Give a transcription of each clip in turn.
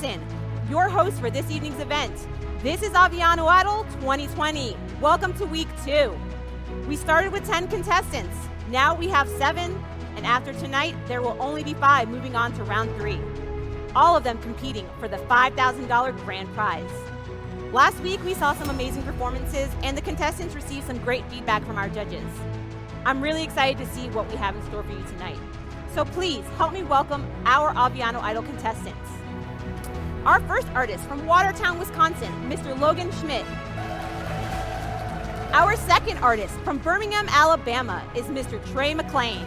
Johnson, your host for this evening's event. This is Aviano Idol 2020. Welcome to week 2. We started with 10 contestants. Now we have 7, and after tonight, there will only be 5 moving on to round 3. All of them competing for the $5,000 grand prize. Last week, we saw some amazing performances, and the contestants received some great feedback from our judges. I'm really excited to see what we have in store for you tonight. So please help me welcome our Aviano Idol contestants. Our first artist from Watertown, Wisconsin, Mr. Logan Schmidt. Our second artist from Birmingham, Alabama is Mr. Trey McLean.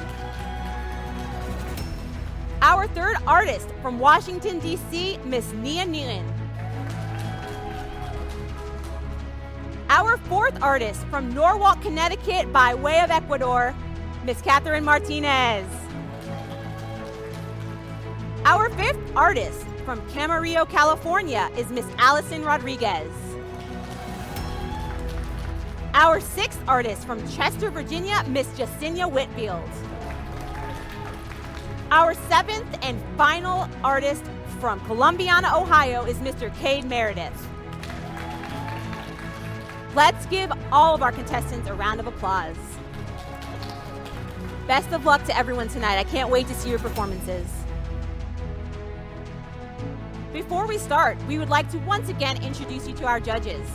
Our third artist from Washington, D.C., Miss Nia Nealon. Our fourth artist from Norwalk, Connecticut, by way of Ecuador, Miss Catherine Martinez. Our fifth artist from Camarillo, California is Miss Allison Rodriguez. Our sixth artist from Chester, Virginia, Miss Jacinia Whitfield. Our seventh and final artist from Columbiana, Ohio is Mr. Cade Meredith. Let's give all of our contestants a round of applause. Best of luck to everyone tonight. I can't wait to see your performances. Before we start, we would like to once again introduce you to our judges.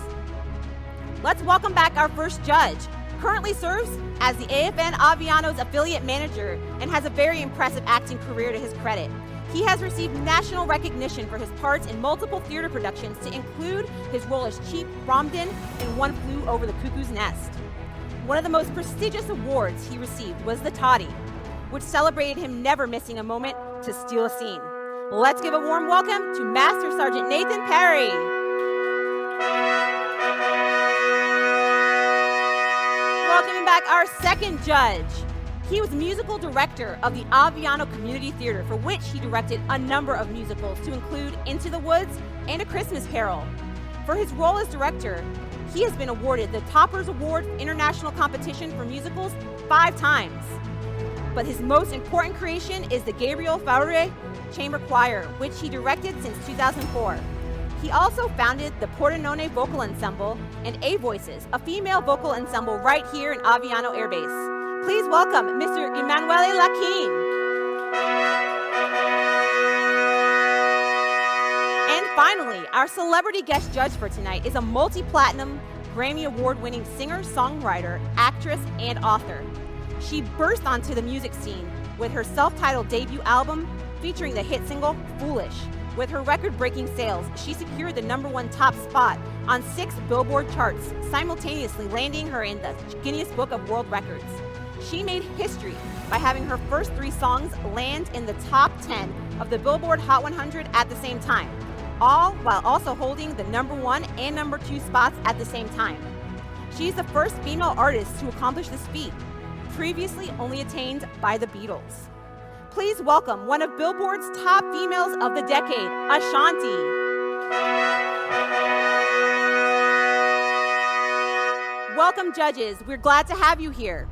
Let's welcome back our first judge. Currently serves as the AFN Aviano's affiliate manager and has a very impressive acting career to his credit. He has received national recognition for his parts in multiple theater productions, to include his role as Chief Bromden in One Flew Over the Cuckoo's Nest. One of the most prestigious awards he received was the Toddy, which celebrated him never missing a moment to steal a scene. Let's give a warm welcome to Master Sergeant Nathan Perry. Welcoming back our second judge. He was musical director of the Aviano Community Theater, for which he directed a number of musicals, to include Into the Woods and A Christmas Carol. For his role as director, he has been awarded the Toppers Award International Competition for Musicals 5 times. But his most important creation is the Gabriel Fauré Chamber Choir, which he directed since 2004. He also founded the Pordenone Vocal Ensemble and A Voices, a female vocal ensemble right here in Aviano Air Base. Please welcome Mr. Emanuele Laquin. And finally, our celebrity guest judge for tonight is a multi-platinum, Grammy Award-winning singer, songwriter, actress, and author. She burst onto the music scene with her self-titled debut album featuring the hit single, Foolish. With her record-breaking sales, she secured the #1 top spot on 6 Billboard charts, simultaneously landing her in the Guinness Book of World Records. She made history by having her first 3 songs land in the top 10 of the Billboard Hot 100 at the same time, all while also holding the #1 and #2 spots at the same time. She's the first female artist to accomplish this feat, previously only attained by the Beatles. Please welcome one of Billboard's top females of the decade, Ashanti. Welcome, judges. We're glad to have you here.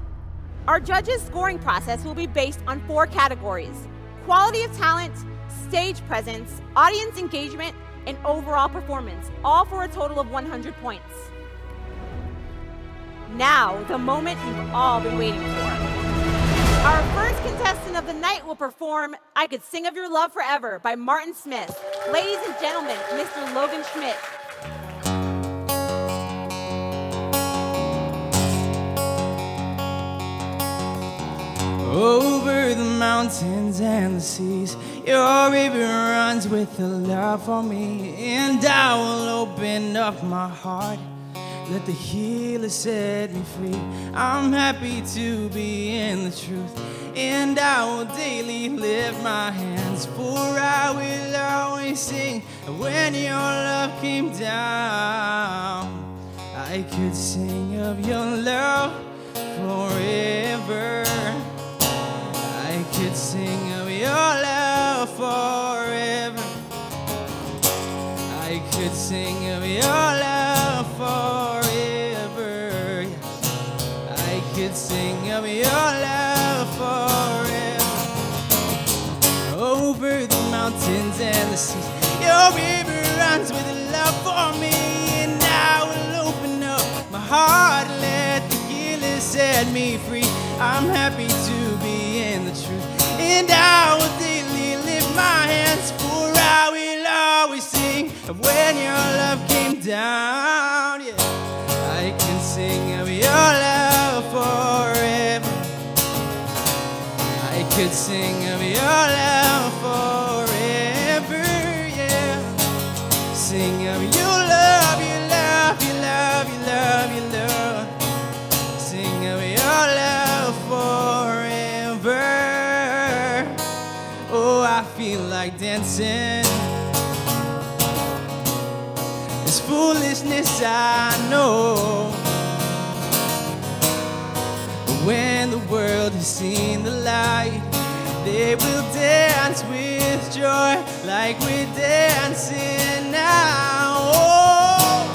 Our judges' scoring process will be based on 4 categories: quality of talent, stage presence, audience engagement, and overall performance, all for a total of 100 points. Now, the moment you've all been waiting for. Our first contestant of the night will perform I Could Sing of Your Love Forever by Martin Smith. Ladies and gentlemen, Mr. Logan Schmidt. Over the mountains and the seas, your river runs with a love for me, and I will open up my heart. Let the healer set me free. I'm happy to be in the truth, and I will daily lift my hands, for I will always sing when your love came down. I could sing of your love forever. I could sing of your love forever. I could sing of your love forever. I could sing of your love forever. Over the mountains and the seas, Your river runs with love for me, and I will open up my heart and let the healer set me free. I'm happy to be in the truth, and I will daily lift my hands, for I will always sing of when your love came down. Yeah, I can sing of your love forever. I could sing of your love forever, yeah. Sing of your love, your love, your love, your love, your love. Sing of your love forever. Oh, I feel like dancing. It's foolishness, I know. When the world has seen the light, they will dance with joy like we're dancing now. Oh,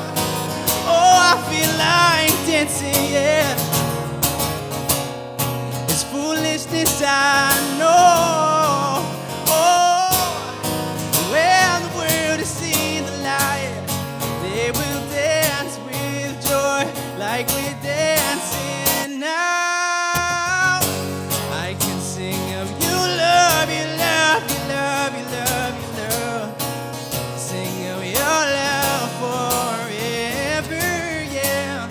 oh, I feel like dancing, yeah. It's foolishness, I know. Oh, when the world has seen the light, they will dance with joy like we're dancing now. I can sing of your love, your love, your love, your love, your love. Sing of your love forever, yeah.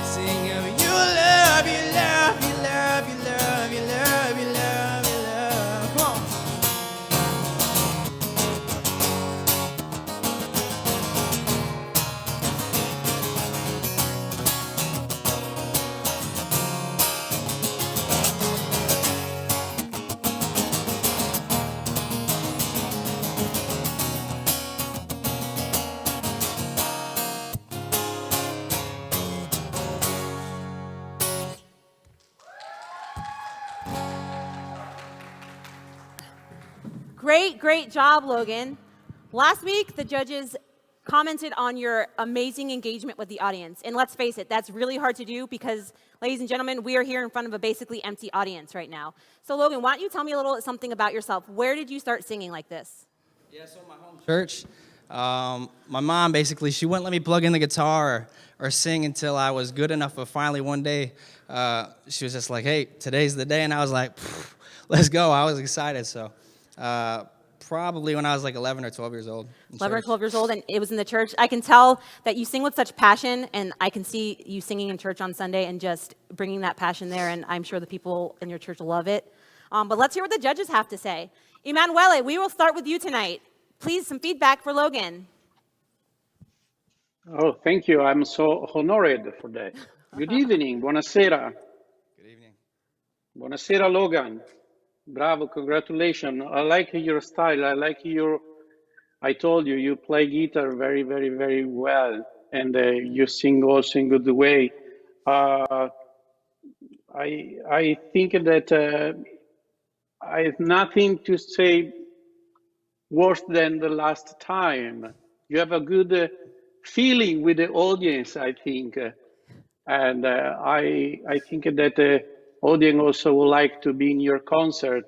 Sing of your love, your love, your love, your love, your love, your love, your love. Come on. Great job, Logan. Last week, the judges commented on your amazing engagement with the audience. And let's face it, that's really hard to do because, ladies and gentlemen, we are here in front of a basically empty audience right now. So, Logan, why don't you tell me a little something about yourself? Where did you start singing like this? Yeah, so my home church, my mom basically, she wouldn't let me plug in the guitar or sing until I was good enough. But finally, one day, she was just like, hey, today's the day. And I was like, let's go. I was excited. So probably when I was like 11 or 12 years old. 11 or 12 years old, and it was in the church. I can tell that you sing with such passion, and I can see you singing in church on Sunday and just bringing that passion there, and I'm sure the people in your church love it. But let's hear what the judges have to say. Emanuele, we will start with you tonight. Please, some feedback for Logan. Oh, thank you. I'm so honored for that. Good evening. Buonasera. Good evening. Buonasera, Logan. Bravo. Congratulations. I like your style. I told you, you play guitar very, very, very well. And you sing also in good way. I think that I have nothing to say worse than the last time. You have a good feeling with the audience, I think. And I think that the audience also would like to be in your concert.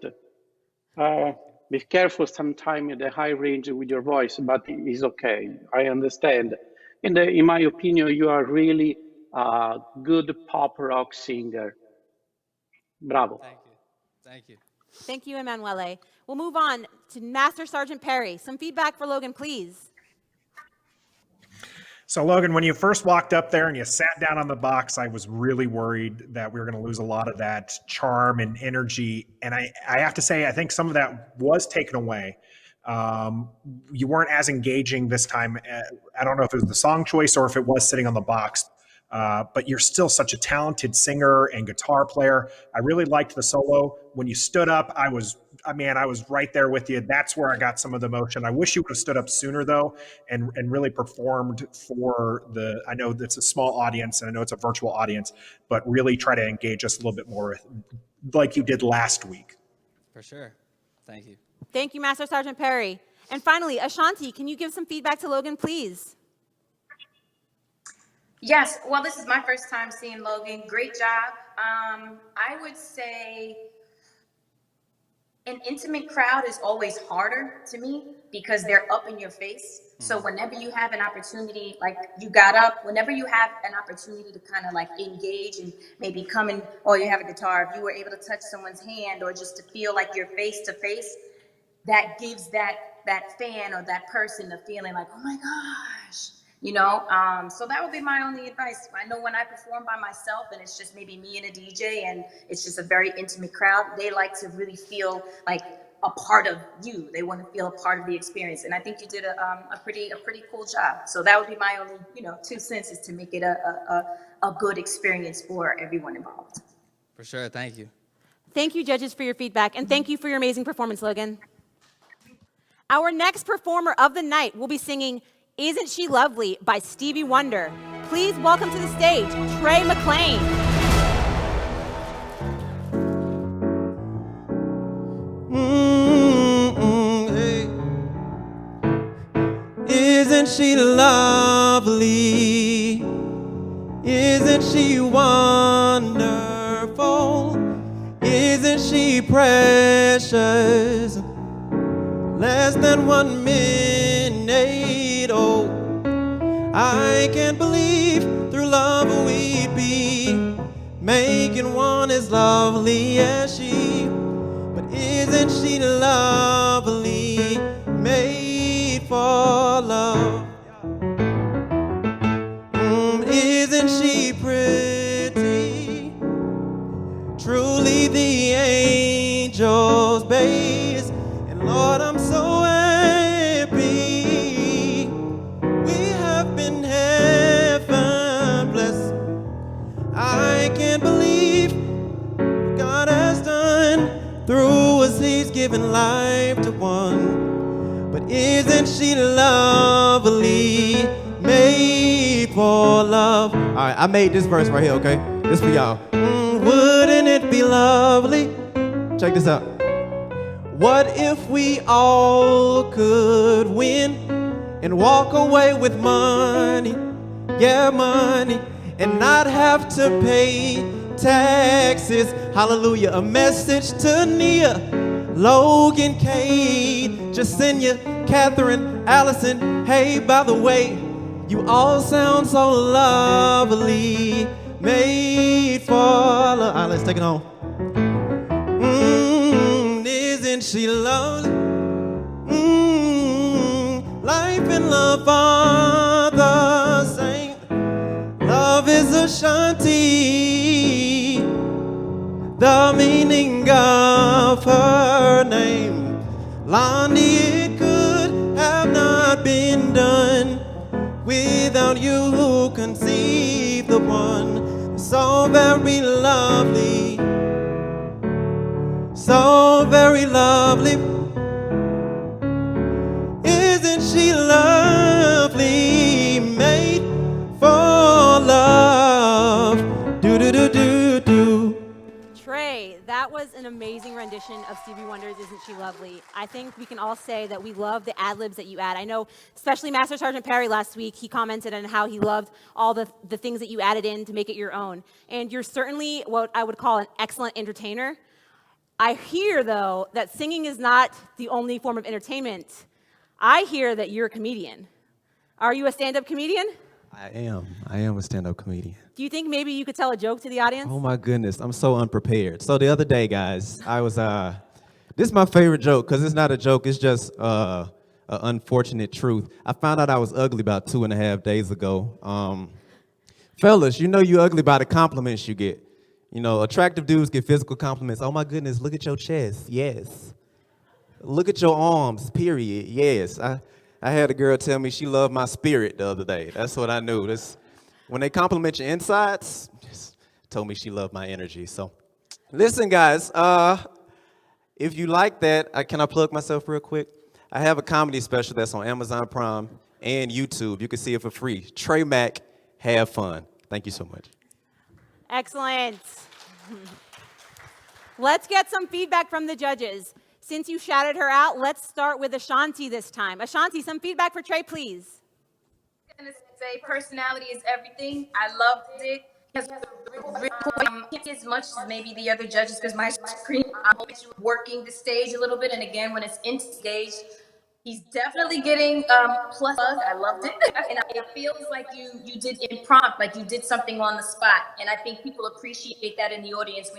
Be careful sometime in the high range with your voice, but it's okay. I understand. And in my opinion, you are really a good pop rock singer. Bravo. Thank you. Thank you. Thank you, Emanuele. We'll move on to Master Sergeant Perry. Some feedback for Logan, please. So Logan, when you first walked up there and you sat down on the box, I was really worried that we were going to lose a lot of that charm and energy. And I have to say, I think some of that was taken away. You weren't as engaging this time. I don't know if it was the song choice or if it was sitting on the box. But you're still such a talented singer and guitar player. I really liked the solo. When you stood up, I was right there with you. That's where I got some of the emotion. I wish you would have stood up sooner though, and really performed for I know it's a small audience and I know it's a virtual audience, but really try to engage us a little bit more like you did last week. For sure. Thank you. Thank you, Master Sergeant Perry. And finally, Ashanti, can you give some feedback to Logan, please? Yes, well, this is my first time seeing Logan. Great job. I would say an intimate crowd is always harder to me. because they're up in your face. So whenever you have an opportunity, like you got up, whenever you have an opportunity to kind of like engage and maybe come in, or you have a guitar, if you were able to touch someone's hand or just to feel like you're face to face, that gives that fan or that person a feeling like, oh my gosh, you know. So that would be my only advice. I know when I perform by myself and it's just maybe me and a DJ and it's just a very intimate crowd, they like to really feel like a part of you. They want to feel a part of the experience, and I think you did a pretty cool job. So that would be my only 2 cents, is to make it a good experience for everyone involved. For sure. Thank you. Thank you, judges, for your feedback, and thank you for your amazing performance, Logan. Our next performer of the night will be singing Isn't She Lovely by Stevie Wonder. Please welcome to the stage, Trey McClain. Hey. Isn't she lovely? Isn't she wonderful? Isn't she precious? Less than 1 minute, oh, I can't believe through love we'd be making one as lovely as she. But isn't she lovely, made for love? Isn't she pretty? Truly the angel's base. And Lord, I'm so happy we have been heaven blessed. I can't believe what God has done through us. He's given life to one. But isn't she lovely, made for love? All right, I made this verse right here, okay? This for y'all. Wouldn't it be lovely? Check this out. What if we all could win and walk away with money, yeah, money, and not have to pay taxes? Hallelujah. A message to Nia, Logan, Kate, Jacinia, Catherine, Allison. Hey, by the way, you all sound so lovely, made for love. All right, let's take it home. Isn't she lovely? Life and love are the same. Love is Ashanti, the meaning of her name. Lonnie, it could have not been done without you who conceived the one so very lovely, so very lovely. Isn't she lovely, made for love? Do do do do do. Trey, that was an amazing rendition of Stevie Wonder's Isn't She Lovely. I think we can all say that we love the ad-libs that you add. I know, especially Master Sergeant Perry last week, he commented on how he loved all the things that you added in to make it your own. And you're certainly what I would call an excellent entertainer. I hear, though, that singing is not the only form of entertainment. I hear that you're a comedian. Are you a stand-up comedian? I am a stand-up comedian. Do you think maybe you could tell a joke to the audience? Oh my goodness, I'm so unprepared. So the other day, guys, I was, this is my favorite joke, because it's not a joke, it's just an unfortunate truth. I found out I was ugly about 2.5 days ago. Fellas, you know you ugly by the compliments you get. You know, attractive dudes get physical compliments. Oh my goodness, look at your chest, yes. Look at your arms, period, yes. I had a girl tell me she loved my spirit the other day. That's what I knew. When they compliment your insides, just told me she loved my energy. So, listen, guys, if you like that, can I plug myself real quick? I have a comedy special that's on Amazon Prime and YouTube. You can see it for free. Trey Mack, have fun. Thank you so much. Excellent. Let's get some feedback from the judges. Since you shouted her out, let's start with Ashanti this time. Ashanti, some feedback for Trey, please. I'm gonna say personality is everything. I loved it. Can't as much as maybe the other judges because my screen, I'm working the stage a little bit, and again, when it's in stage, He's definitely getting plus. I loved it, and it feels like you did impromptu, like you did something on the spot. And I think people appreciate that in the audience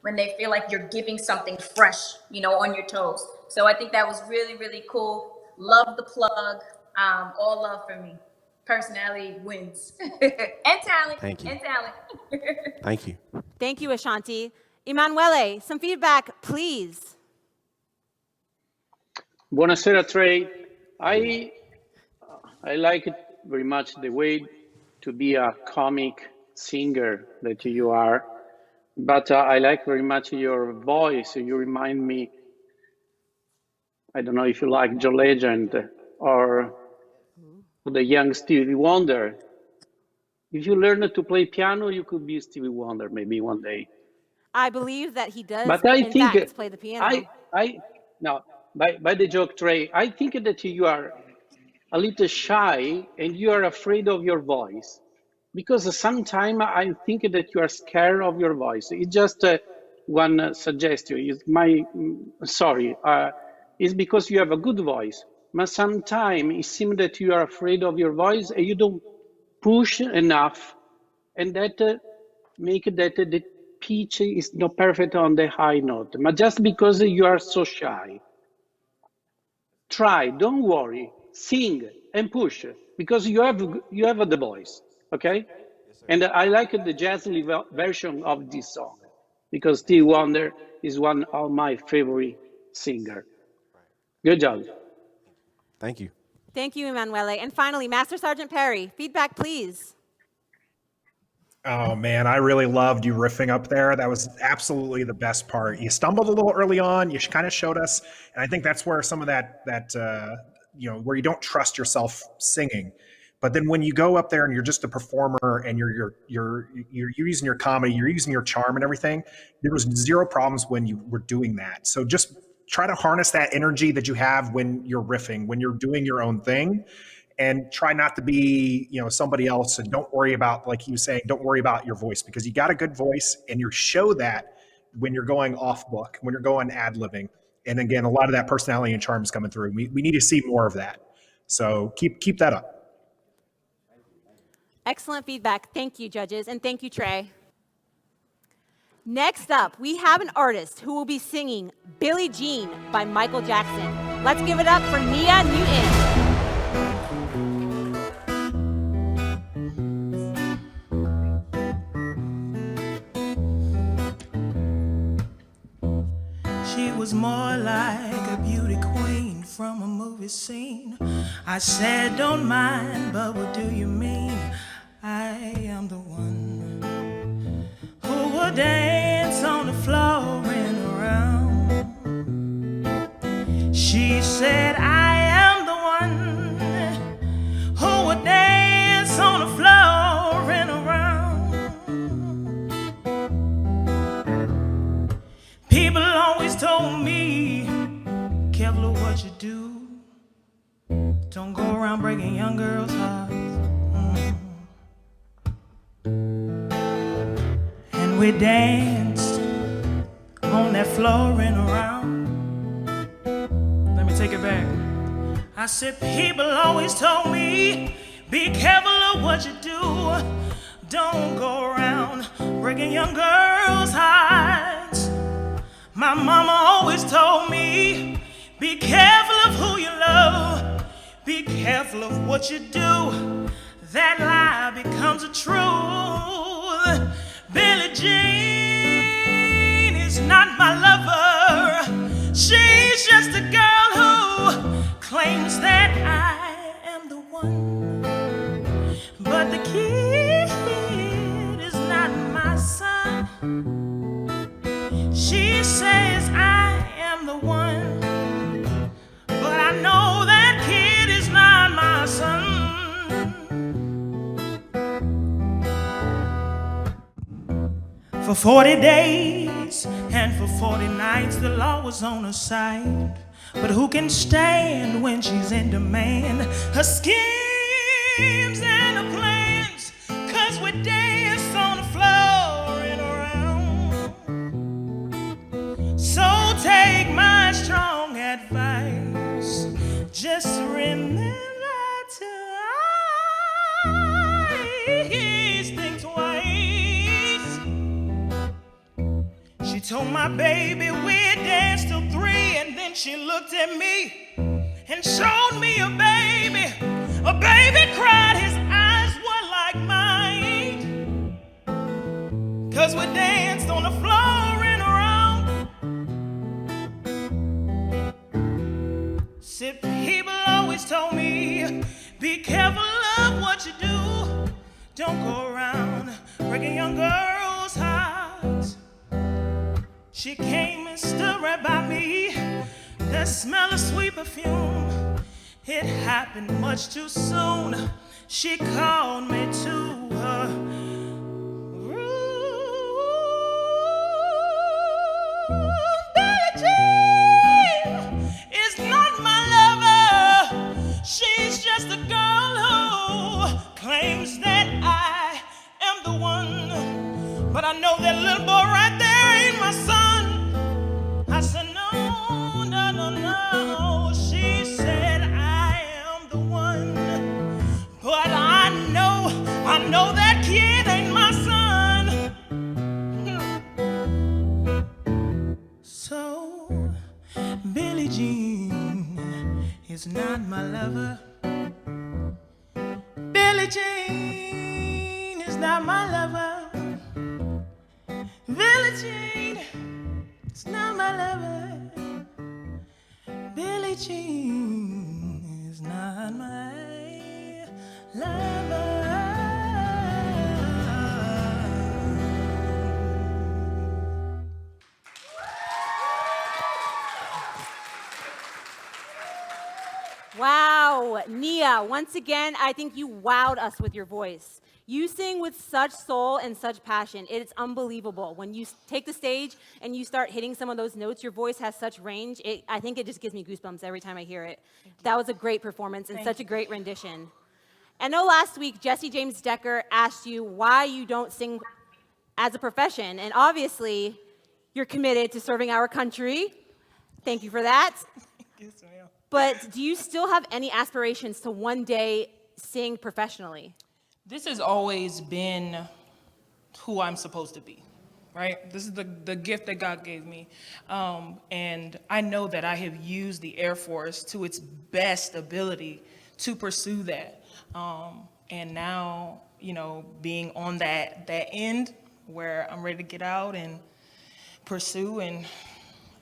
when they feel like you're giving something fresh, on your toes. So I think that was really really cool. Love the plug. All love for me. Personality wins, and talent, Thank you. and talent. Thank you. Thank you, Ashanti. Emanuele, some feedback, please. Buonasera, Trey. I I like it very much the way to be a comic singer that you are, but I like very much your voice. You remind me, I don't know if you like John Legend or the young Stevie Wonder. If you learn to play piano, you could be Stevie Wonder maybe one day. I believe that he does, But I in think fact, play the piano. I now by the joke, Trey, I think that you are a little shy and you are afraid of your voice because sometimes I think that you are scared of your voice. It's just one suggestion. It's my sorry. It's because you have a good voice, but sometimes it seems that you are afraid of your voice and you don't push enough, and that make that the pitch is not perfect on the high note. But just because you are so shy, try, don't worry, sing and push because you have the voice, okay? And I like the jazz version of this song because Stevie Wonder is one of my favorite singer. Good job. Thank you. Thank you, Emanuele. And finally, Master Sergeant Perry, feedback, please. Oh man, I really loved you riffing up there. That was absolutely the best part. You stumbled a little early on. You kind of showed us, and I think that's where some of that where you don't trust yourself singing. But then when you go up there and you're just a performer and you're using your comedy, you're using your charm and everything, there was zero problems when you were doing that. So just try to harness that energy that you have when you're riffing, when you're doing your own thing, and try not to be somebody else, and don't worry about, like he was saying, don't worry about your voice, because you got a good voice and you show that when you're going off book, when you're going ad-libbing. And again, a lot of that personality and charm is coming through. We need to see more of that. So keep that up. Excellent feedback. Thank you, judges, and thank you, Trey. Next up, we have an artist who will be singing Billie Jean by Michael Jackson. Let's give it up for Nia Newton. She was more like a beauty queen from a movie scene. I said, don't mind, but what do you mean? I am the one who would dance on the floor and around. She said, I am the one who would dance on the floor and around. People always told me, careful of what you do. Don't go around breaking young girls' hearts. And we danced on that floor and around. Let me take it back. I said, people always told me, be careful of what you do. Don't go around breaking young girls' hearts. My mama always told me, be careful of who you love. Be careful of what you do. That lie becomes a truth. Billie Jean is not my lover. She's just a girl who claims that I am the one. But the kid is not my son. She says I am the one, but I know that kid is not my son. For 40 days and for 40 nights, the law was on her side. But who can stand when she's in demand? Her schemes and her plans, 'cause we dance on the floor and around. So take my strong advice, told my baby we'd dance till 3, and then she looked at me and showed me a baby. A baby cried, his eyes were like mine, 'cause we danced on the floor and around. Said people always told me, be careful of what you do. Don't go around breaking young girls' hearts. She came and stood right by me. That smell of sweet perfume, it happened much too soon. She called me to her room. Billie Jean is not my lover. She's just a girl who claims that I am the one. But I know that little boy right there ain't my son. I said, no, no, no, no. She said, I am the one. But I know that kid ain't my son. So, Billie Jean is not my lover. Billie Jean is not my lover. Billie Jean is not my lover. Billie Jean is not my lover. Wow, Nia, once again, I think you wowed us with your voice. You sing with such soul and such passion. It's unbelievable. When you take the stage and you start hitting some of those notes, your voice has such range. I think it just gives me goosebumps every time I hear it. That was a great performance and such a great rendition. I know last week, Jesse James Decker asked you why you don't sing as a profession, and obviously, you're committed to serving our country. Thank you for that. Yes, ma'am. But do you still have any aspirations to one day sing professionally? This has always been who I'm supposed to be, right? This is the gift that God gave me. And I know that I have used the Air Force to its best ability to pursue that. And now, being on that end where I'm ready to get out and pursue, and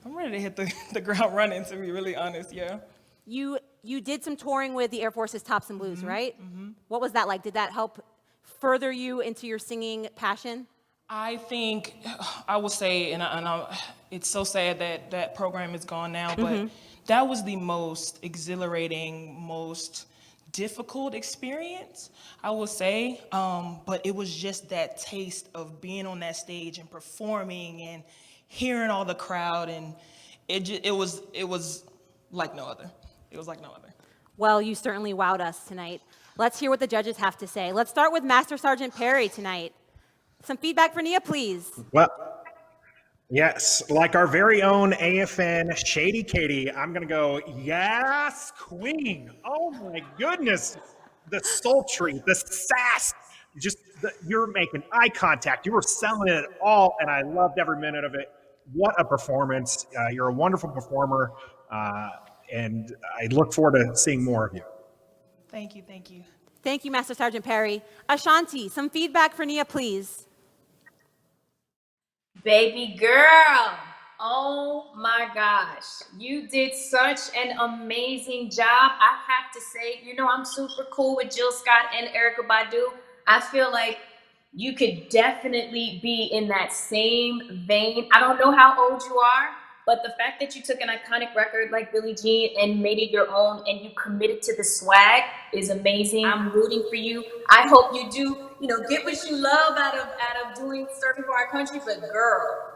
I'm ready to hit the ground running, to be really honest, yeah. You did some touring with the Air Force's Tops and Blues, right? Mm-hmm. What was that like? Did that help further you into your singing passion? I think I will say, it's so sad that that program is gone now, but that was the most exhilarating, most difficult experience, I will say. But it was just that taste of being on that stage and performing and hearing all the crowd, and it was like no other. It was like no other. Well, you certainly wowed us tonight. Let's hear what the judges have to say. Let's start with Master Sergeant Perry tonight. Some feedback for Nia, please. Well, yes, like our very own AFN Shady Katie, I'm going to go, yes, queen. Oh my goodness. The sultry, the sass, you're making eye contact. You were selling it all, and I loved every minute of it. What a performance. You're a wonderful performer, and I look forward to seeing more of you. Thank you, thank you. Thank you, Master Sergeant Perry. Ashanti, some feedback for Nia, please. Baby girl, oh my gosh, you did such an amazing job. I have to say, I'm super cool with Jill Scott and Erykah Badu. I feel like you could definitely be in that same vein. I don't know how old you are, but the fact that you took an iconic record like Billie Jean and made it your own, and you committed to the swag is amazing. I'm rooting for you. I hope you do, get what you love out of doing serving for our country. But girl,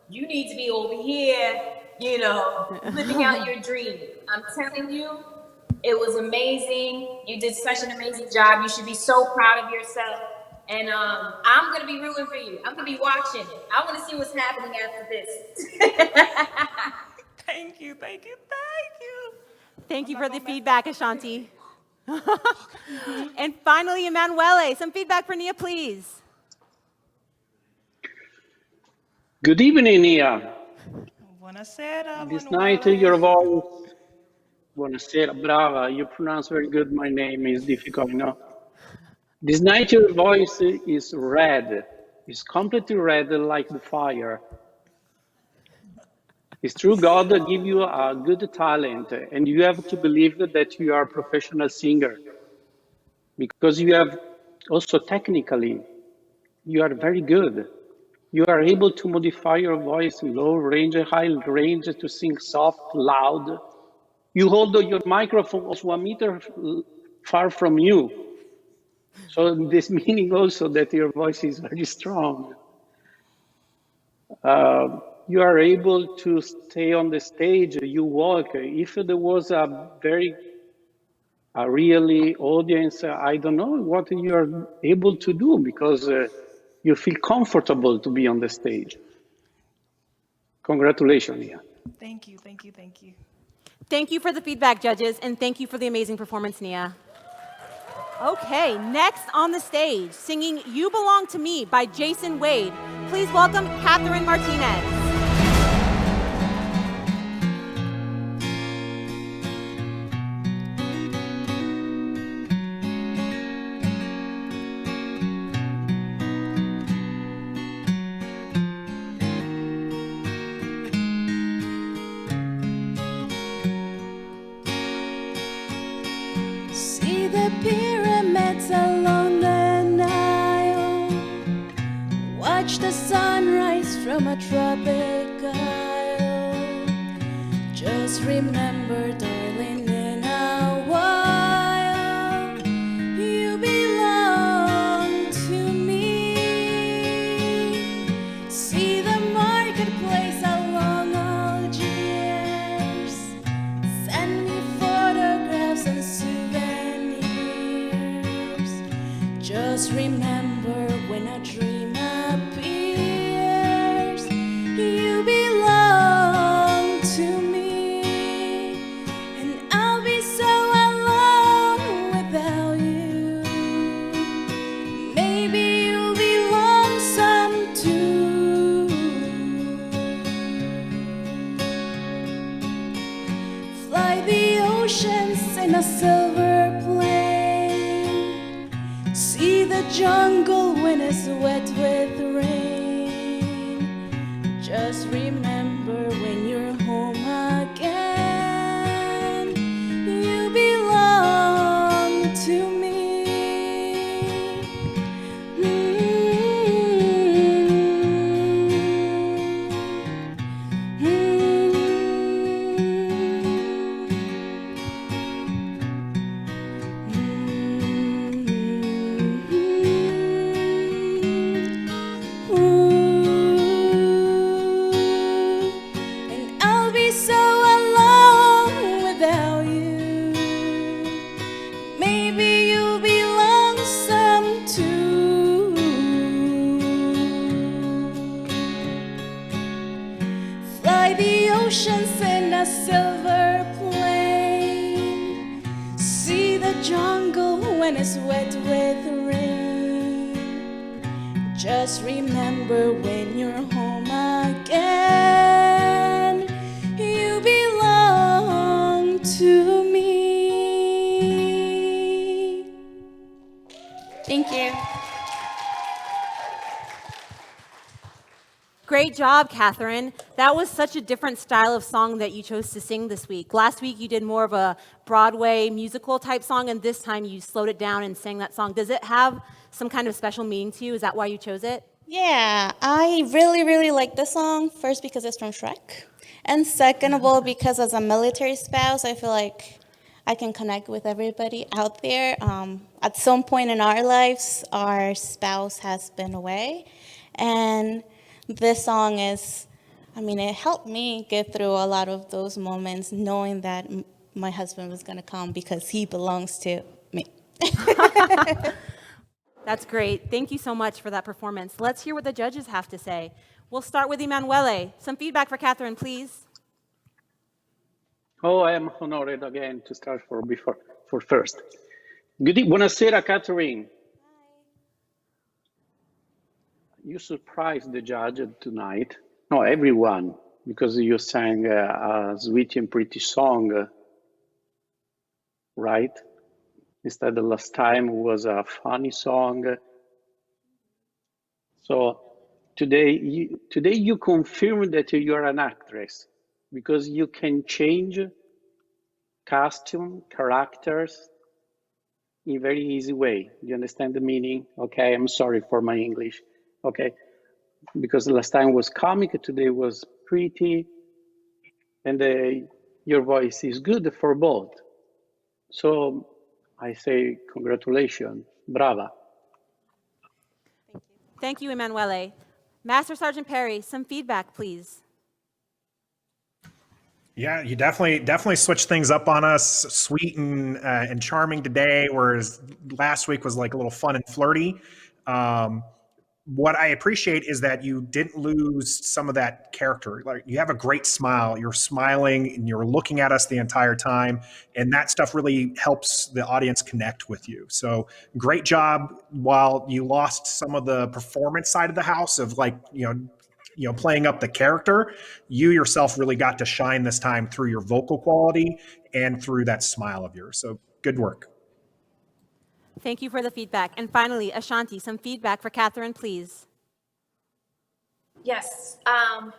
you need to be over here, living out your dream. I'm telling you, it was amazing. You did such an amazing job. You should be so proud of yourself. And I'm going to be rooting for you. I'm going to be watching. I want to see what's happening after this. Thank you. Thank you for the feedback, Ashanti. And finally, Emanuele, some feedback for Nia, please. Good evening, Nia. Buonasera, This night your Manuele. voice, buonasera, brava, you pronounce very good, my name is difficult, no? This night your voice is red, is completely red like the fire. It's true, God give you a good talent and you have to believe that you are a professional singer because you have also technically, you are very good. You are able to modify your voice in low range, high range to sing soft, loud. You hold your microphone also 1 meter far from you. So this meaning also that your voice is very strong. You are able to stay on the stage, you walk. If there was a really audience, I don't know what you are able to do because you feel comfortable to be on the stage. Congratulations, Ian. Thank you, thank you, thank you. Thank you for the feedback, judges, and thank you for the amazing performance, Nia. Okay, next on the stage, singing You Belong to Me by Jason Wade. Please welcome Catherine Martinez. See the pyramids along the Nile. Watch the sunrise from a tropic isle. Just remember, darling, in a while you belong to me. See the marketplace along Algiers. Send me photographs and souvenirs. Just remember when a dream appears, you belong to me. And I'll be so alone without you. Maybe you'll be lonesome too. Fly the oceans in a silver plane. See the jungle when it's wet with rain. Just remember when you're home again, you belong to me. And I'll be so alone without you. Maybe you'll be lonesome too. Fly the oceans in a silver plane. See the jungle when it's wet with rain. Just remember when you're home again, you belong to me. Thank you. Great job, Catherine. That was such a different style of song that you chose to sing this week. Last week you did more of a Broadway musical type song, and this time you slowed it down and sang that song. Does it have some kind of special meaning to you? Is that why you chose it? Yeah, I really, really like this song. First, because it's from Shrek. And second of all, because as a military spouse, I feel like I can connect with everybody out there. At some point in our lives, our spouse has been away. And this song is, it helped me get through a lot of those moments, knowing that my husband was going to come because he belongs to me. That's great. Thank you so much for that performance. Let's hear what the judges have to say. We'll start with Emanuele. Some feedback for Catherine, please. Oh, I am honored again to start for first. Buonasera, Catherine. You surprised the judge tonight No, everyone, because you sang a sweet and pretty song, right? Instead, the last time was a funny song. So today you confirm that you are an actress because you can change costume, characters in very easy way. Do you understand the meaning? Okay, I'm sorry for my English. Okay, because the last time was comic, today was pretty, and your voice is good for both. So I say congratulations, brava. Thank you, Emanuele. Master Sergeant Perry, some feedback, please. Yeah, you definitely switched things up on us. Sweet and charming today, whereas last week was like a little fun and flirty. What I appreciate is that you didn't lose some of that character. Like, you have a great smile. You're smiling and you're looking at us the entire time, and that stuff really helps the audience connect with you. So great job. While you lost some of the performance side of the house of, like, playing up the character, you yourself really got to shine this time through your vocal quality and through that smile of yours. So good work. Thank you for the feedback. And finally, Ashanti, some feedback for Catherine, please. Yes,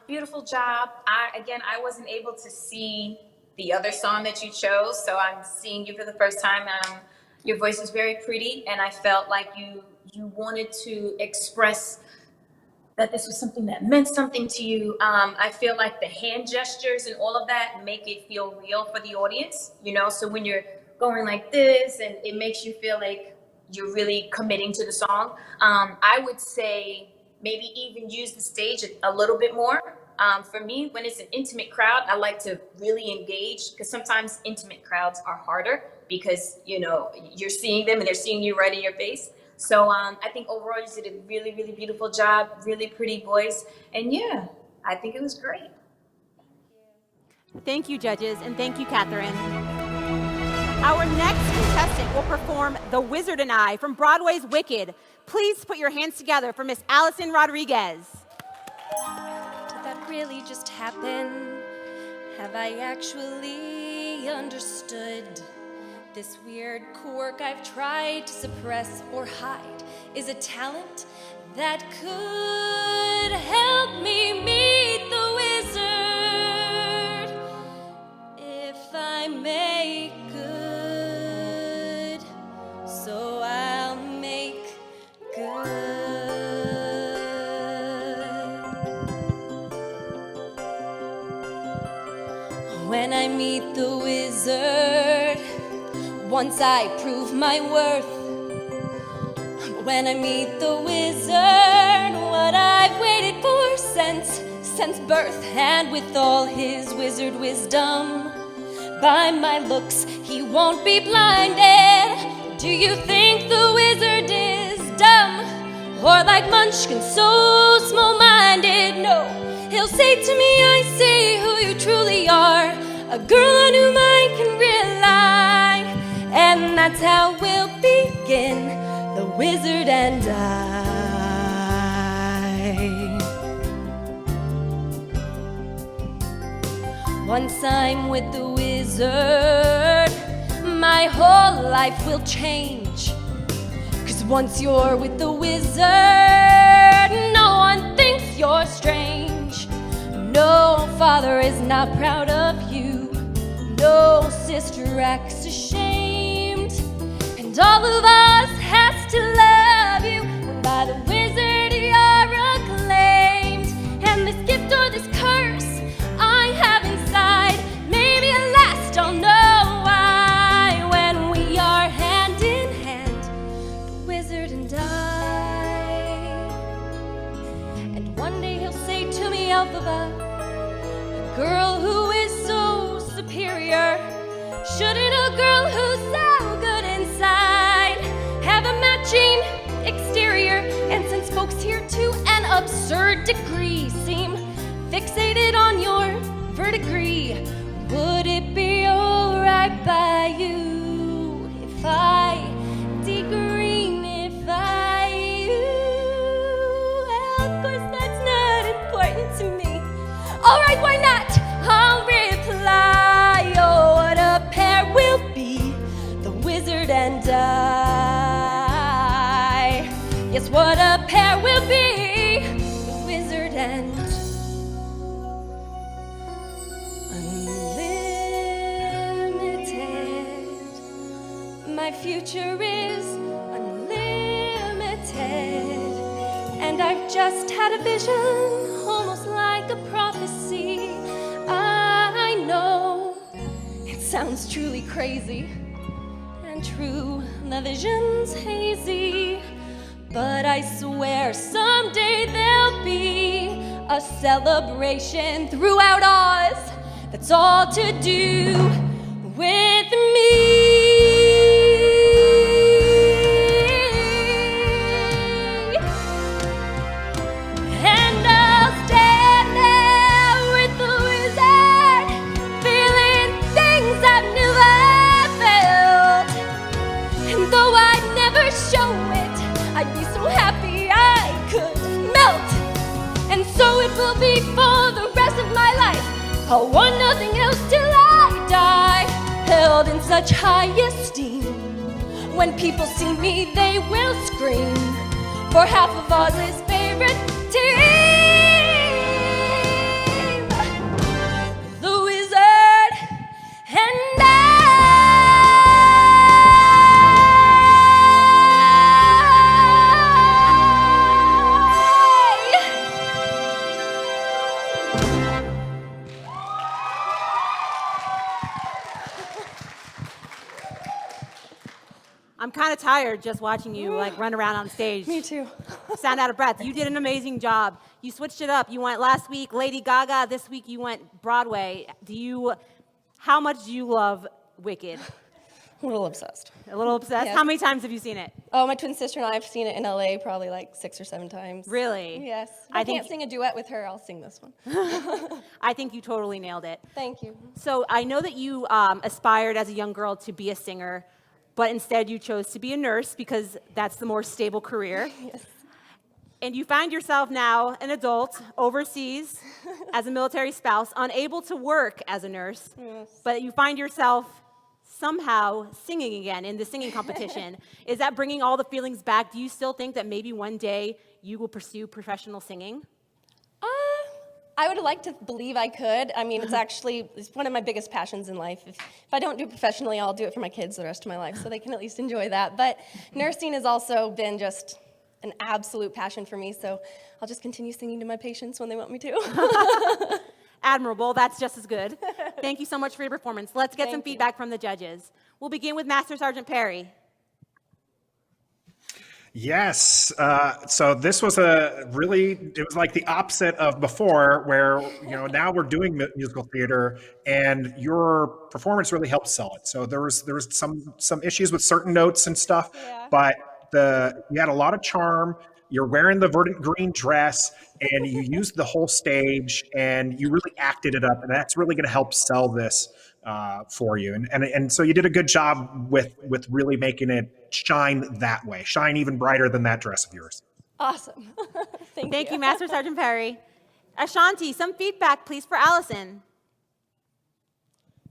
beautiful job. I wasn't able to see the other song that you chose, so I'm seeing you for the first time. Your voice is very pretty, and I felt like you wanted to express that this was something that meant something to you. I feel like the hand gestures and all of that make it feel real for the audience, so when you're going like this, and it makes you feel like you're really committing to the song. I would say maybe even use the stage a little bit more. For me, when it's an intimate crowd, I like to really engage, because sometimes intimate crowds are harder because, you're seeing them and they're seeing you right in your face. So I think overall you did a really, really beautiful job, really pretty voice. And yeah, I think it was great. Thank you, judges, and thank you, Catherine. Our next contestant will perform The Wizard and I from Broadway's Wicked. Please put your hands together for Miss Allison Rodriguez. Did that really just happen? Have I actually understood? This weird quirk I've tried to suppress or hide is a talent that could help me meet the wizard if I make good. So I'll make good. When I meet the wizard, once I prove my worth. But when I meet the wizard, what I've waited for since birth, and with all his wizard wisdom, by my looks he won't be blinded. Do you think the wizard is dumb, or like Munchkin so small-minded? No, he'll say to me, I see who you truly are, a girl on whom I can rely. And that's how we'll begin, the wizard and I. Once I'm with the wizard, my whole life will change. 'Cause once you're with the wizard, no one thinks you're strange. No father is not proud of you, no sister acts ashamed, and all of us has to love you when by the wizard you're acclaimed. And this gift or this curse I have inside, maybe at last I'll know why, when we are hand in hand, the wizard and I. And one day he'll say to me, Elphaba, a girl who is so superior, shouldn't a girl who's so good inside have a matching exterior? And since folks here to an absurd degree seem fixated on your verdigris, would it be alright by you if I degreen, if I you? Well, of course that's not important to me. Alright, why not? I'll reply. Oh, what a pair we'll be, the wizard and I. Yes, what a pair we'll be, the wizard and unlimited. My future is unlimited. And I've just had a vision, almost like a prophecy. I know it sounds truly crazy, and true, the vision's hazy. But I swear someday there'll be a celebration throughout Oz that's all to do with me. And I'll stand there with the wizard, feeling things I've never felt. And though I'd never show it, I'd be so happy I could melt. And so it will be for the rest of my life. I'll want nothing else till I die, held in such high esteem. When people see me, they will scream for half of Oz's favorite team, the wizard and I. I'm kind of tired just watching you like run around on stage. Me too. Sound out of breath. You did an amazing job. You switched it up. You went last week Lady Gaga. This week you went Broadway. How much do you love Wicked? A little obsessed. A little obsessed? Yes. How many times have you seen it? Oh, my twin sister and I have seen it in LA probably like 6 or 7 times. Really? Yes. If I I think- can't sing a duet with her, I'll sing this one. I think you totally nailed it. Thank you. So I know that you aspired as a young girl to be a singer, but instead you chose to be a nurse because that's the more stable career. Yes. And you find yourself now an adult overseas as a military spouse, unable to work as a nurse, Yes. but you find yourself somehow singing again in the singing competition. Is that bringing all the feelings back? Do you still think that maybe one day you will pursue professional singing? I would like to believe I could. I mean, it's one of my biggest passions in life. If I don't do it professionally, I'll do it for my kids the rest of my life, so they can at least enjoy that. But nursing has also been just an absolute passion for me, so I'll just continue singing to my patients when they want me to. Admirable, that's just as good. Thank you so much for your performance. Let's get some Thank you. feedback from the judges. We'll begin with Master Sergeant Perry. Yes. So this was it was like the opposite of before, where, now we're doing musical theater and your performance really helped sell it. So there was some issues with certain notes and stuff, Yeah. but you had a lot of charm. You're wearing the verdant green dress and you used the whole stage and you really acted it up. And that's really going to help sell this for you. And so you did a good job with really making it shine that way, shine even brighter than that dress of yours. Awesome. Thank you, Master Sergeant Perry. Ashanti, some feedback, please, for Allison.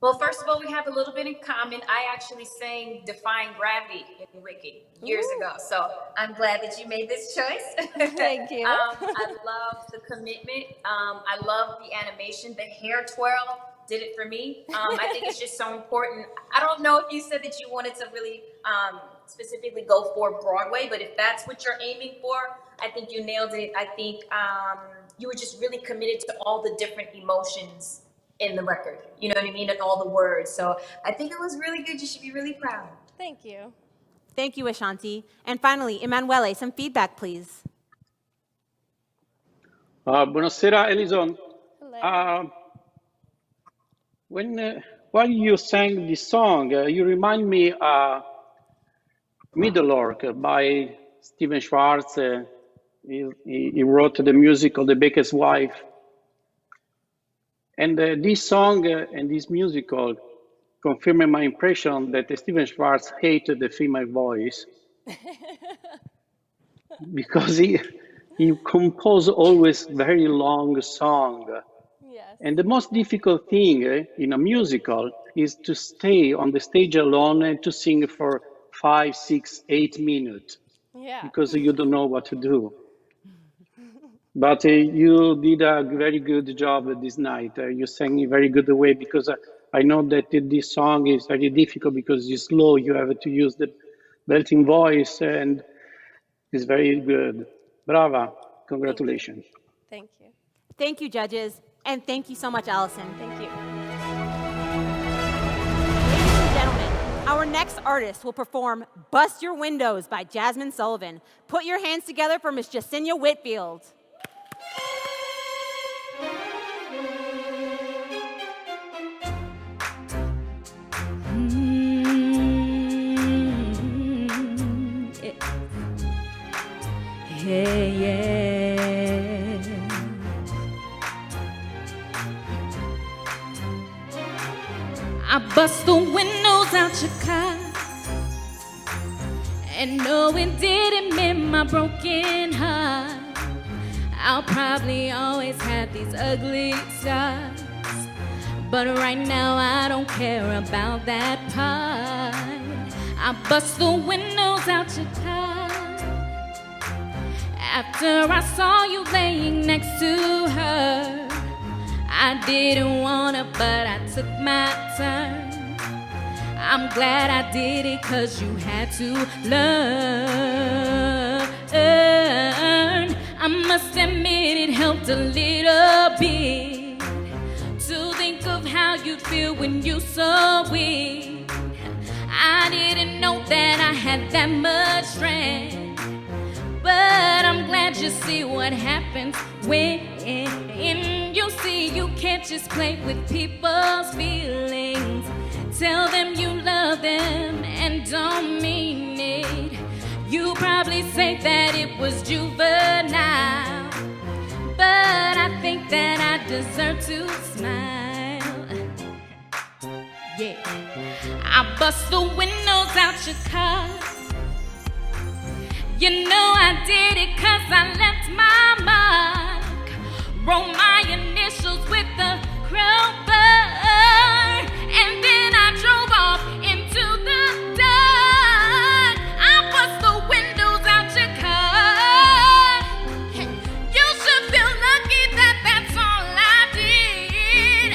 Well, first of all, we have a little bit in common. I actually sang Defying Gravity in Wicked years ago. So I'm glad that you made this choice. Thank you. I love the commitment. I love the animation. The hair twirl did it for me. I think it's just so important. I don't know if you said that you wanted to really specifically go for Broadway, but if that's what you're aiming for, I think you nailed it. I think you were just really committed to all the different emotions in the record. You know what I mean? And all the words. So I think it was really good. You should be really proud. Thank you. Thank you, Ashanti. And finally, Emanuele, some feedback, please. Buonasera, Elison. Hello. While you sang this song, you remind me Middleork by Stephen Schwartz. He wrote the music of The Baker's Wife. And this song and this musical confirmed my impression that Stephen Schwartz hated the female voice because he composed always very long song. Yes. And the most difficult thing in a musical is to stay on the stage alone and to sing for 5, 6, 8 minutes Yeah. because you don't know what to do. But you did a very good job this night. You sang in a very good way because I know that this song is very difficult because it's slow. You have to use the belting voice and it's very good. Brava. Thank you. Congratulations. Thank you. Thank you, judges, and thank you so much, Allison. Thank you. Ladies and gentlemen, our next artist will perform Bust Your Windows by Jasmine Sullivan. Put your hands together for Miss Jacinia Whitfield. Yeah, yeah. I bust the windows out your car, and no, it didn't mend my broken heart. I'll probably always have these ugly scars, but right now I don't care about that part. I bust the windows out your car after I saw you laying next to her. I didn't wanna, but I took my turn. I'm glad I did it, 'cause you had to learn. I must admit it helped a little bit to think of how you'd feel when you saw it. I didn't know that I had that much strength, but I'm glad you see what happens when you see you can't just play with people's feelings. Tell them you love them and don't mean it. You probably say that it was juvenile, but I think that I deserve to smile. Yeah, I bust the windows out your car. You know I did it 'cause I left my mark. Wrote my initials with the crowbar, and then I drove off into the dark. I bust the windows out your car. You should feel lucky that that's all I did.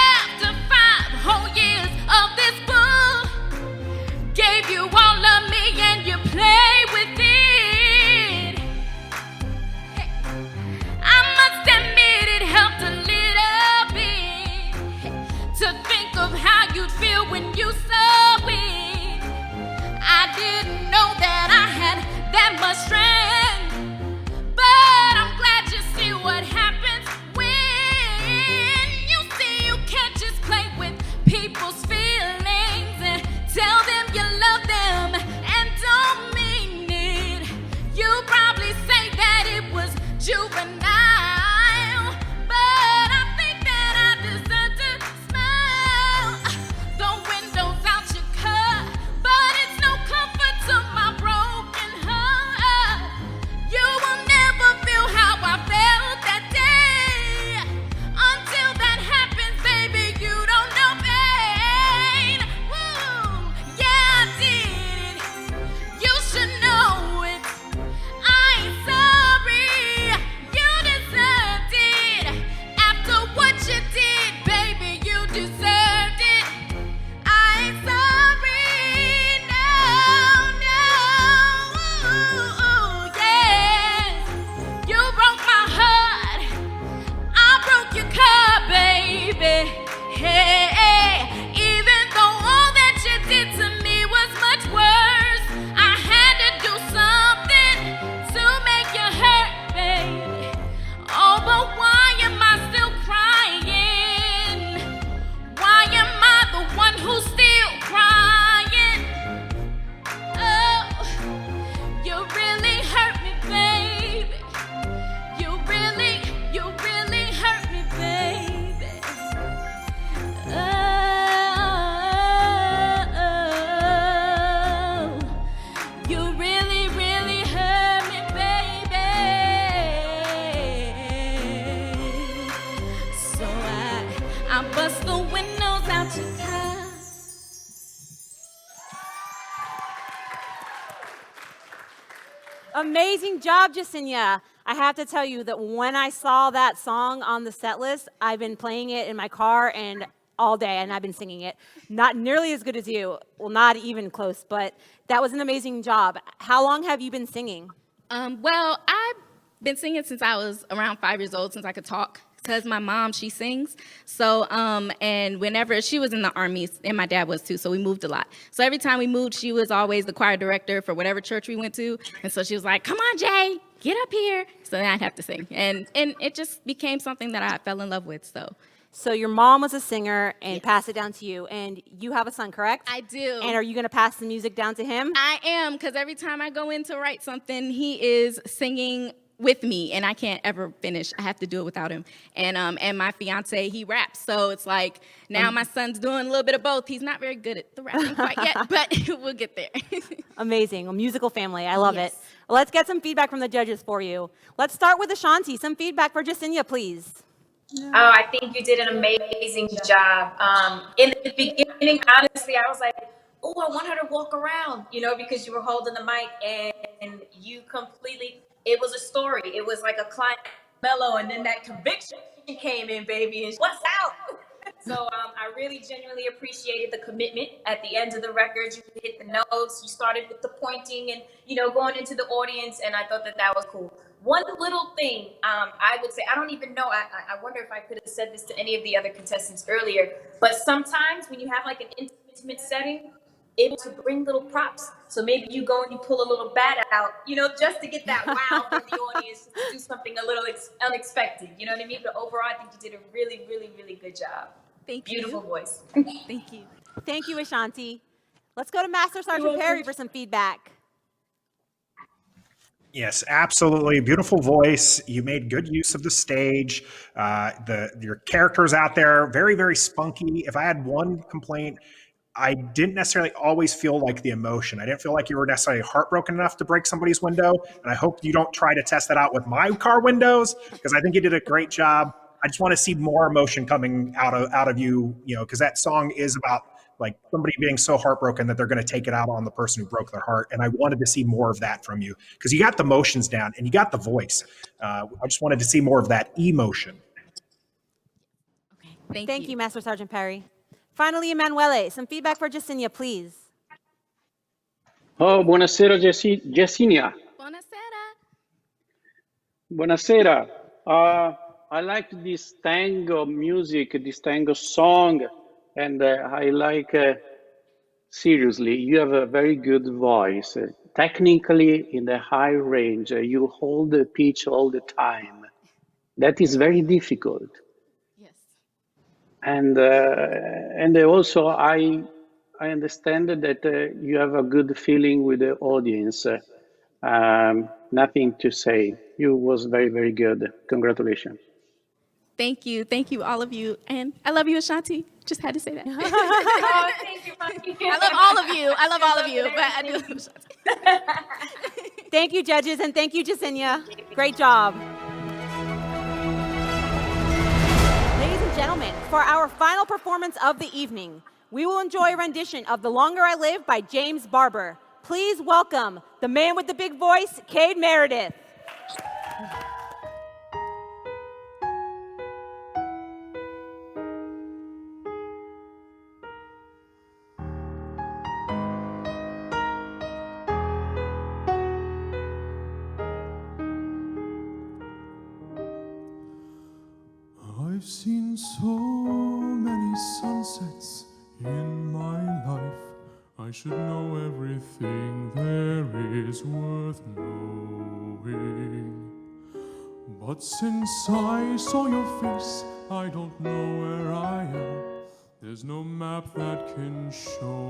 After 5 whole years of this bull, gave you all of me and you play with it. I must admit it helped a little Amazing job, Jacinia. I have to tell you that when I saw that song on the set list, I've been playing it in my car and all day, and I've been singing it. Not nearly as good as you. Well, not even close, but that was an amazing job. How long have you been singing? Well, I've been singing since I was around 5 years old, since I could talk. Because my mom, she sings. So, and whenever she was in the Army, and my dad was too, so we moved a lot. So every time we moved, she was always the choir director for whatever church we went to. And so she was like, come on, Jay, get up here. So then I'd have to sing. And it just became something that I fell in love with, so. So your mom was a singer and passed it down to you, and you have a son, correct? I do. And are you going to pass the music down to him? I am, because every time I go in to write something, he is singing with me, and I can't ever finish. I have to do it without him. And my fiance, he raps, so it's like now my son's doing a little bit of both. He's not very good at the rapping quite yet, but we'll get there. Amazing, a musical family. I love Yes. it. Let's get some feedback from the judges for you. Let's start with Ashanti. Some feedback for Jacinia, please. Oh, I think you did an amazing job. In the beginning, honestly, I was like, oh, I want her to walk around, because you were holding the mic and you completely, it was a story. It was like a client mellow, and then that conviction came in, baby, and what's out? So I really genuinely appreciated the commitment at the end of the record. You hit the notes, you started with the pointing and, going into the audience, and I thought that was cool. One little thing I would say, I don't even know, I wonder if I could have said this to any of the other contestants earlier, but sometimes when you have like an intimate setting, able to bring little props. So maybe you go and you pull a little bat out, just to get that wow from the audience, just to do something a little unexpected. You know what I mean? But overall, I think you did a really, really, really good job. Thank you. Beautiful voice. Thank you. Thank you, Ashanti. Let's go to Master Sergeant Perry for some feedback. Yes, absolutely. Beautiful voice. You made good use of the stage. Your characters out there, very, very spunky. If I had one complaint, I didn't necessarily always feel like the emotion. I didn't feel like you were necessarily heartbroken enough to break somebody's window. And I hope you don't try to test that out with my car windows, because I think you did a great job. I just want to see more emotion coming out of you, because that song is about like somebody being so heartbroken that they're going to take it out on the person who broke their heart. And I wanted to see more of that from you, because you got the emotions down and you got the voice. I just wanted to see more of that emotion. Okay. Thank you, Master Sergeant Perry. Finally, Emanuele, some feedback for Jacinia, please. Oh, buonasera, Jacinia. Buonasera. Buonasera. I like this tango music, this tango song, and I like, seriously, you have a very good voice. Technically, in the high range, you hold the pitch all the time. That is very difficult. Yes. And also, I understand that you have a good feeling with the audience. Nothing to say. You was very, very good. Congratulations. Thank you, all of you. And I love you, Ashanti. Just had to say that. Oh, thank you, Monkey. I love all of you, but I do love Ashanti. Thank you, judges, and thank you, Jacinia. Great job. Ladies and gentlemen, for our final performance of the evening, we will enjoy a rendition of The Longer I Live by James Barber. Please welcome the man with the big voice, Cade Meredith. I've seen so many sunsets in my life. I should know everything there is worth knowing. But since I saw your face, I don't know where I am. There's no map that can show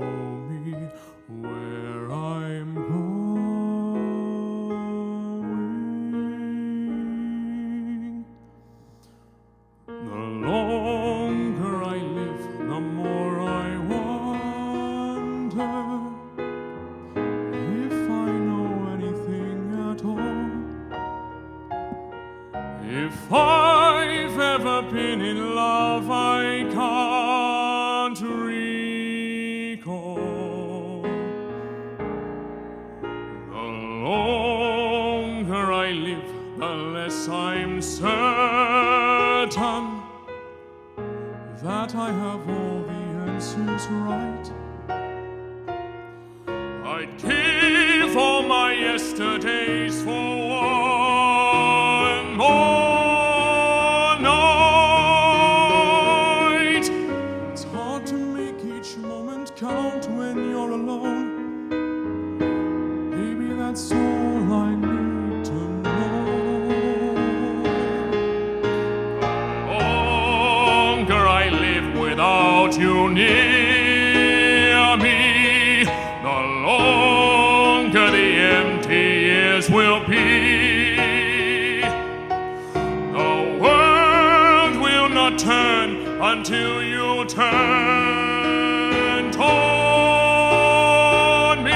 me where I'm going. The longer I live, the more I wonder if I know anything at all. If I've ever been in love, I can't recall. The certain that I have all the answers right. I'd give all my yesterdays for one more night. It's hard to make each moment count when you're alone. Maybe that's all I need to know. The longer I live without you near me, the longer the empty years will be. The world will not turn until you turn toward me.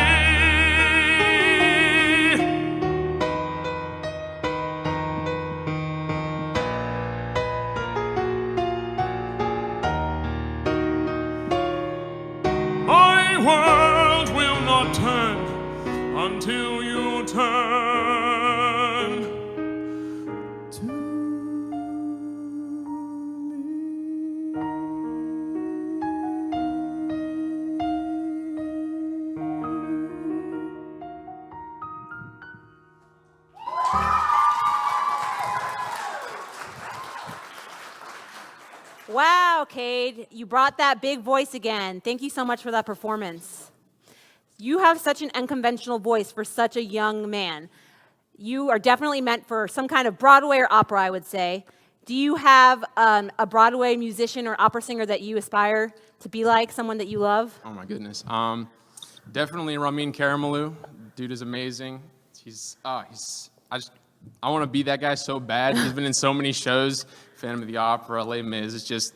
My world will not turn until you turn to me. Wow, Cade, you brought that big voice again. Thank you so much for that performance. You have such an unconventional voice for such a young man. You are definitely meant for some kind of Broadway or opera, I would say. Do you have a Broadway musician or opera singer that you aspire to be like, someone that you love? Oh my goodness. Definitely Ramin Karamalou. Dude is amazing. I want to be that guy so bad. He's been in so many shows. Phantom of the Opera, Les Mis. It's just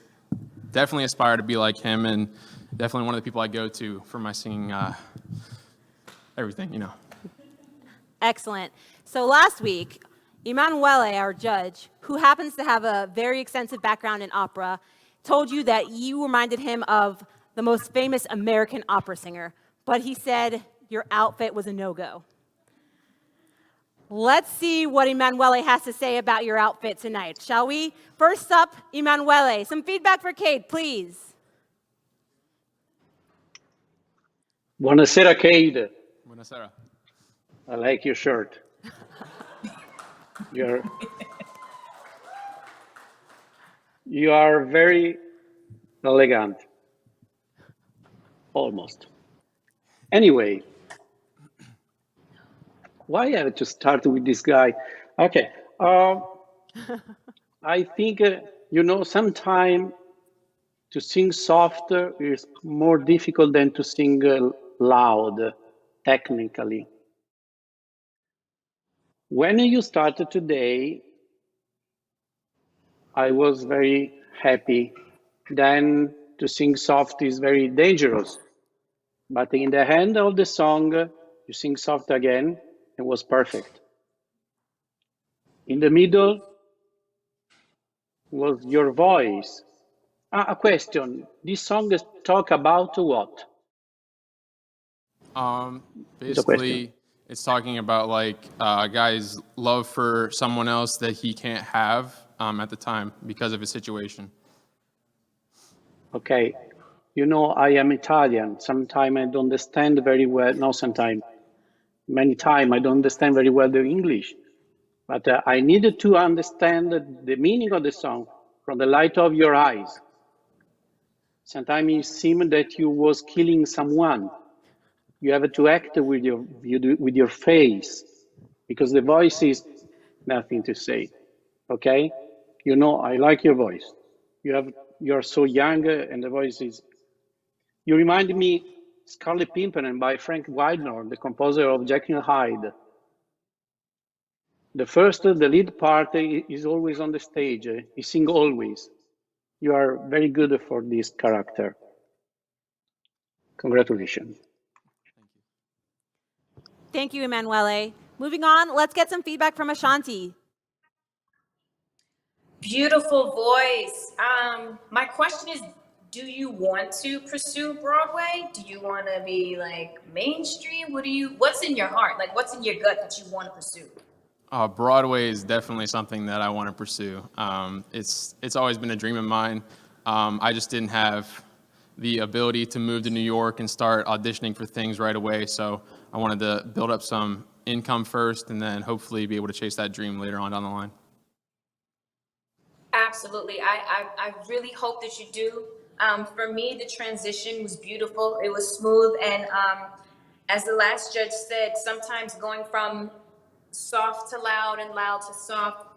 definitely aspire to be like him, and definitely one of the people I go to for my singing, everything, you know. Excellent. So last week, Emanuele, our judge, who happens to have a very extensive background in opera, told you that you reminded him of the most famous American opera singer, but he said your outfit was a no-go. Let's see what Emanuele has to say about your outfit tonight, shall we? First up, Emanuele, some feedback for Cade, please. Buonasera, Cade. Buonasera. I like your shirt. You are very elegant. Almost. Anyway, why I have to start with this guy? Okay. I think, sometimes to sing softer is more difficult than to sing loud, technically. When you started today, I was very happy. Then to sing soft is very dangerous. But in the end of the song, you sing soft again. It was perfect. In the middle was your voice. A question. This song is talk about what? Basically, it's talking about like a guy's love for someone else that he can't have at the time because of his situation. Okay. I am Italian. Sometimes I don't understand very well. No, sometimes. Many times I don't understand very well the English. But I needed to understand the meaning of the song from the light of your eyes. Sometimes it seemed that you was killing someone. You have to act with your face, because the voice is nothing to say. Okay? I like your voice. You're so young, and the voice is. You remind me Scarlet Pimpernel by Frank Widener, the composer of Jekyll and Hyde. The lead part is always on the stage. He sings always. You are very good for this character. Congratulations. Thank you, Emanuele. Moving on, let's get some feedback from Ashanti. Beautiful voice. My question is, do you want to pursue Broadway? Do you want to be like mainstream? What's in your heart? Like, what's in your gut that you want to pursue? Broadway is definitely something that I want to pursue. It's always been a dream of mine. I just didn't have the ability to move to New York and start auditioning for things right away. So I wanted to build up some income first and then hopefully be able to chase that dream later on down the line. Absolutely. I really hope that you do. For me, the transition was beautiful. It was smooth. And as the last judge said, sometimes going from soft to loud and loud to soft,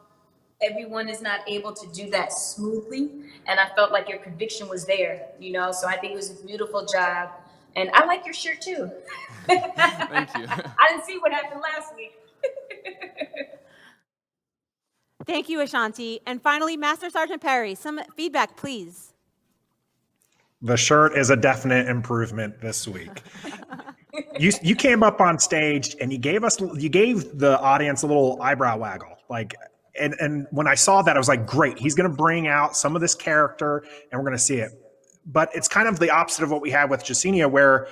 everyone is not able to do that smoothly. And I felt like your conviction was there, you know? So I think it was a beautiful job. And I like your shirt too. Thank you. I didn't see what happened last week. Thank you, Ashanti. And finally, Master Sergeant Perry, some feedback, please. The shirt is a definite improvement this week. You came up on stage and you gave the audience a little eyebrow waggle. And when I saw that, I was like, great, he's going to bring out some of this character and we're going to see it. But it's kind of the opposite of what we had with Jasenia, where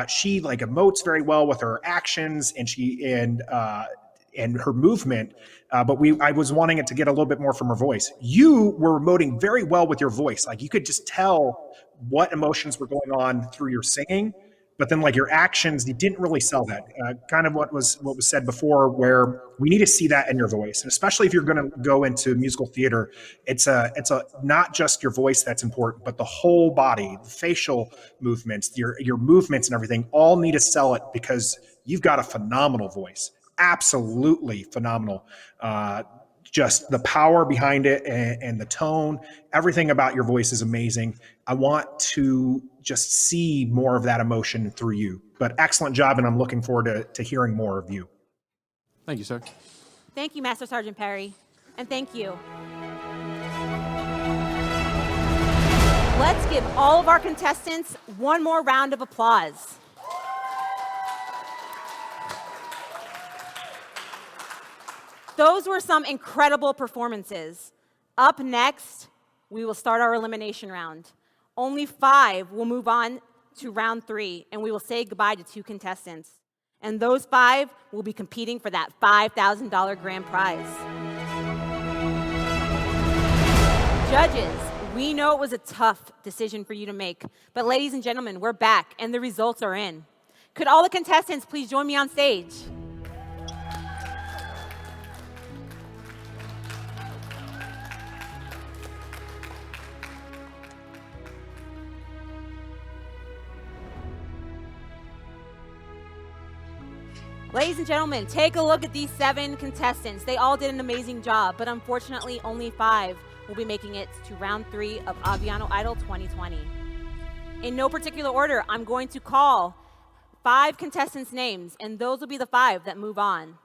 she like emotes very well with her actions and her movement. But I was wanting it to get a little bit more from her voice. You were emoting very well with your voice. Like you could just tell what emotions were going on through your singing. But then like your actions, you didn't really sell that. Kind of what was said before, where we need to see that in your voice. And especially if you're going to go into musical theater, it's not just your voice that's important, but the whole body, the facial movements, your movements and everything all need to sell it, because you've got a phenomenal voice. Absolutely phenomenal. Just the power behind it and the tone, everything about your voice is amazing. I want to just see more of that emotion through you. But excellent job, and I'm looking forward to hearing more of you. Thank you, sir. Thank you, Master Sergeant Perry. And thank you. Let's give all of our contestants one more round of applause. Those were some incredible performances. Up next, we will start our elimination round. Only 5 will move on to round 3, and we will say goodbye to 2 contestants. And those 5 will be competing for that $5,000 grand prize. Judges, we know it was a tough decision for you to make, but ladies and gentlemen, we're back, and the results are in. Could all the contestants please join me on stage? Ladies and gentlemen, take a look at these 7 contestants. They all did an amazing job, but unfortunately only 5 will be making it to round 3 of Aviano Idol 2020. In no particular order, I'm going to call 5 contestants' names, and those will be the 5 that move on.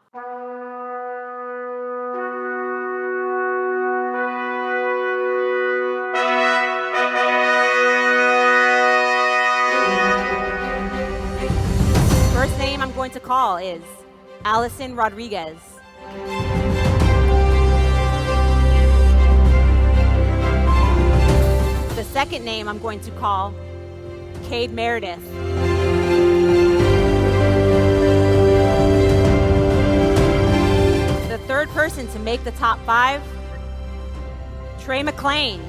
First name I'm going to call is Allison Rodriguez. The second name I'm going to call Cade Meredith. The third person to make the top 5, Trey McClain.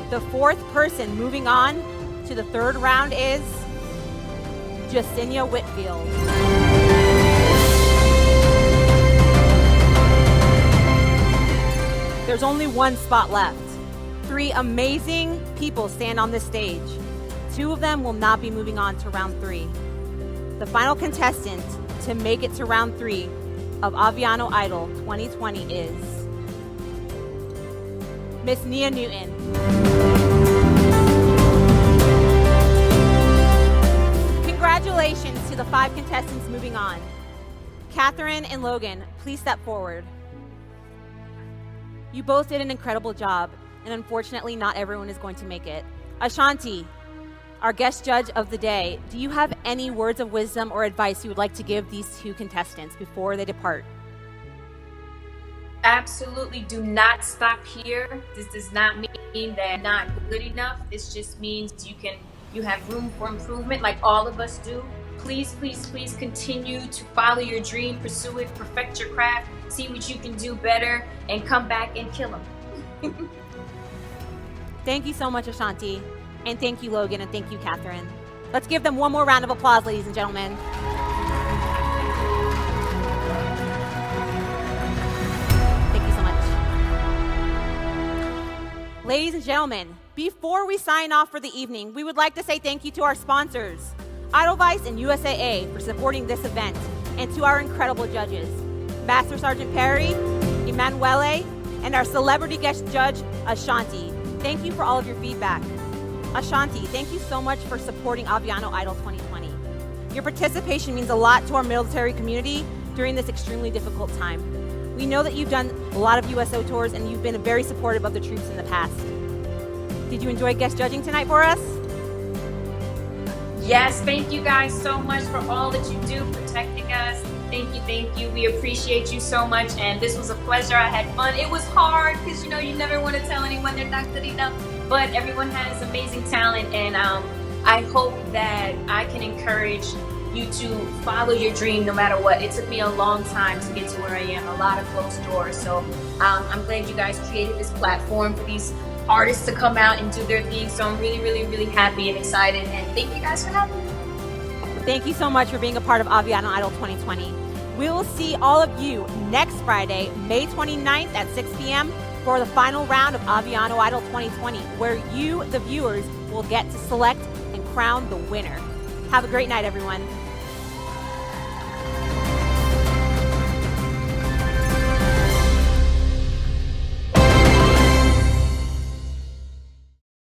The fourth person moving on to the third round is Jasenia Whitfield. There's only one spot left. 3 amazing people stand on this stage. 2 of them will not be moving on to round 3. The final contestant to make it to round 3 of Aviano Idol 2020 is Miss Nia Newton. Congratulations to the 5 contestants moving on. Catherine and Logan, please step forward. You both did an incredible job, and unfortunately not everyone is going to make it. Ashanti, our guest judge of the day, do you have any words of wisdom or advice you would like to give these 2 contestants before they depart? Absolutely do not stop here. This does not mean that you're not good enough. This just means you have room for improvement like all of us do, please, please, please continue to follow your dream, pursue it, perfect your craft, see what you can do better, and come back and kill them. Thank you so much, Ashanti. And thank you, Logan, and thank you, Catherine. Let's give them one more round of applause, ladies and gentlemen. Thank you so much. Ladies and gentlemen, before we sign off for the evening, we would like to say thank you to our sponsors, Edelweiss and USAA, for supporting this event, and to our incredible judges, Master Sergeant Perry, Emanuele, and our celebrity guest judge, Ashanti. Thank you for all of your feedback. Ashanti, thank you so much for supporting Aviano Idol 2020. Your participation means a lot to our military community during this extremely difficult time. We know that you've done a lot of USO tours and you've been very supportive of the troops in the past. Did you enjoy guest judging tonight for us? Yes, thank you guys so much for all that you do, protecting us. Thank you, thank you. We appreciate you so much, and this was a pleasure. I had fun. It was hard because, you know, you never want to tell anyone they're not good enough, but everyone has amazing talent, and I hope that I can encourage you to follow your dream no matter what. It took me a long time to get to where I am, a lot of closed doors, so I'm glad you guys created this platform for these artists to come out and do their thing, so I'm really, really, really happy and excited, and thank you guys for having me. Thank you so much for being a part of Aviano Idol 2020. We will see all of you next Friday, May 29th at 6 p.m. for the final round of Aviano Idol 2020, where you, the viewers, will get to select and crown the winner. Have a great night, everyone.